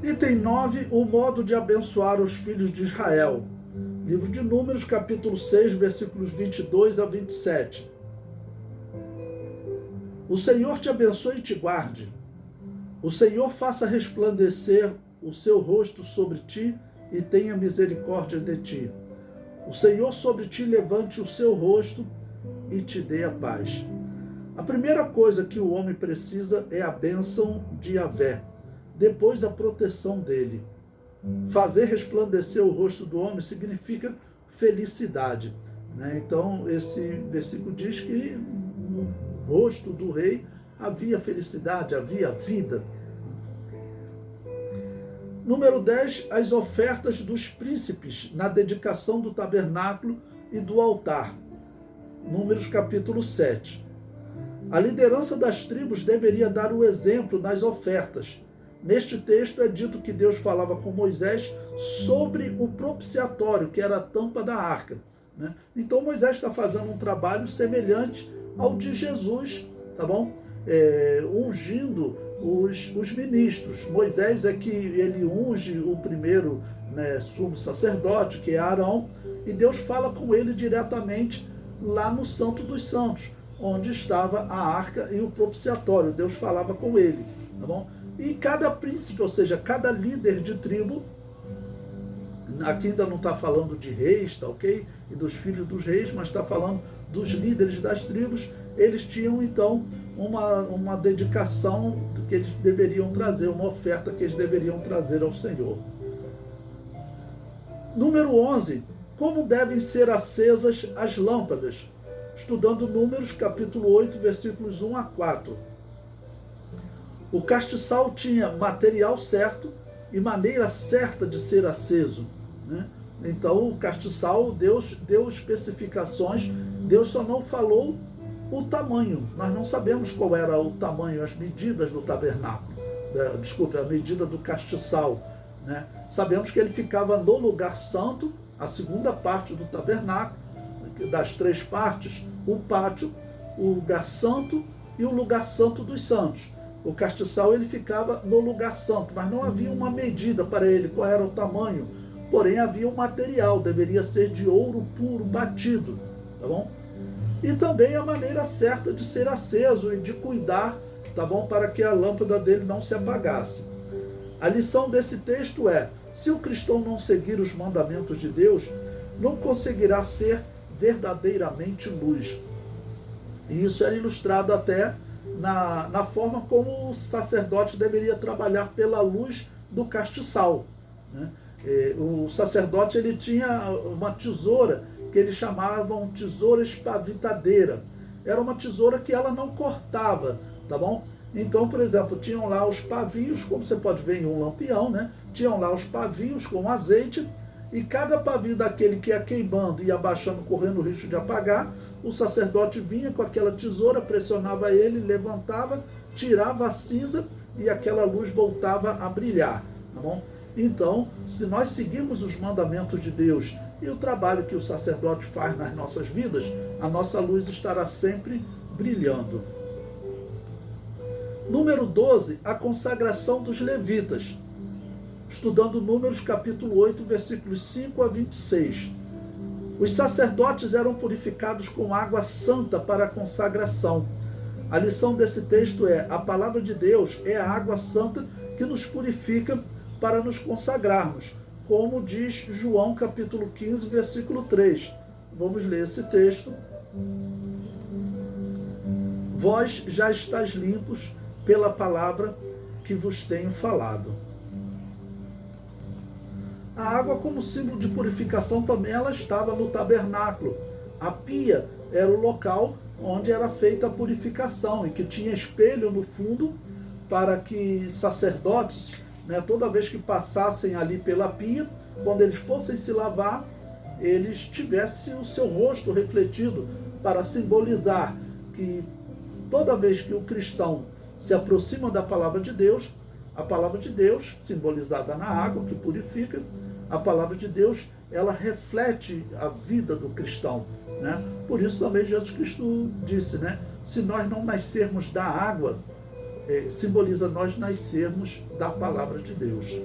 Item 9, o modo de abençoar os filhos de Israel. Livro de Números, capítulo 6, versículos 22 a 27. O Senhor te abençoe e te guarde. O Senhor faça resplandecer o seu rosto sobre ti e tenha misericórdia de ti. O Senhor sobre ti levante o seu rosto e te dê a paz. A primeira coisa que o homem precisa é a bênção de Yahvé, depois a proteção dele. Fazer resplandecer o rosto do homem significa felicidade, né? Então, esse versículo diz que no rosto do rei havia felicidade, havia vida. Número 10, as ofertas dos príncipes na dedicação do tabernáculo e do altar. Números capítulo 7. A liderança das tribos deveria dar o exemplo nas ofertas. Neste texto é dito que Deus falava com Moisés sobre o propiciatório, que era a tampa da arca, né? Então Moisés está fazendo um trabalho semelhante ao de Jesus, tá bom? Ungindo os ministros. Moisés é que ele unge o primeiro, né, sumo sacerdote, que é Arão, e Deus fala com ele diretamente lá no Santo dos Santos, onde estava a arca e o propiciatório. Deus falava com ele, tá bom? E cada príncipe, ou seja, cada líder de tribo, aqui ainda não está falando de reis, tá ok? E dos filhos dos reis, mas está falando dos líderes das tribos. Eles tinham então uma dedicação que eles deveriam trazer, uma oferta que eles deveriam trazer ao Senhor. Número 11, como devem ser acesas as lâmpadas? Estudando Números, capítulo 8, versículos 1 a 4. O castiçal tinha material certo e maneira certa de ser aceso, né? Então, o castiçal, Deus deu especificações, Deus só não falou o tamanho. Nós não sabemos qual era o tamanho, as medidas do tabernáculo, a medida do castiçal, né? Sabemos que ele ficava no lugar santo, a segunda parte do tabernáculo, das três partes, o pátio, o lugar santo e o lugar santo dos santos. O castiçal ele ficava no lugar santo, mas não havia uma medida para ele, qual era o tamanho, porém havia um material, deveria ser de ouro puro, batido, tá bom? E também a maneira certa de ser aceso e de cuidar, tá bom? Para que a lâmpada dele não se apagasse. A lição desse texto é: se o cristão não seguir os mandamentos de Deus, não conseguirá ser verdadeiramente luz. E isso era ilustrado até na forma como o sacerdote deveria trabalhar pela luz do castiçal, né? O sacerdote ele tinha uma tesoura que eles chamavam tesoura espavitadeira. Era uma tesoura que ela não cortava, tá bom? Então, por exemplo, tinham lá os pavios, como você pode ver em um lampião, né? Tinham lá os pavios com azeite, e cada pavio daquele que ia queimando, ia abaixando, correndo o risco de apagar, o sacerdote vinha com aquela tesoura, pressionava ele, levantava, tirava a cinza e aquela luz voltava a brilhar, tá bom? Então, se nós seguirmos os mandamentos de Deus e o trabalho que o sacerdote faz nas nossas vidas, a nossa luz estará sempre brilhando. Número 12, a consagração dos levitas. Estudando Números, capítulo 8, versículos 5 a 26. Os sacerdotes eram purificados com água santa para a consagração. A lição desse texto é: a palavra de Deus é a água santa que nos purifica para nos consagrarmos, como diz João, capítulo 15, versículo 3. Vamos ler esse texto. Vós já estáis limpos pela palavra que vos tenho falado. A água, como símbolo de purificação, também ela estava no tabernáculo. A pia era o local onde era feita a purificação e que tinha espelho no fundo para que sacerdotes, né, toda vez que passassem ali pela pia, quando eles fossem se lavar, eles tivessem o seu rosto refletido para simbolizar que toda vez que o cristão se aproxima da palavra de Deus, a palavra de Deus, simbolizada na água que purifica, a palavra de Deus, ela reflete a vida do cristão, né? Por isso também Jesus Cristo disse, né? Se nós não nascermos da água simboliza nós nascermos da palavra de Deus.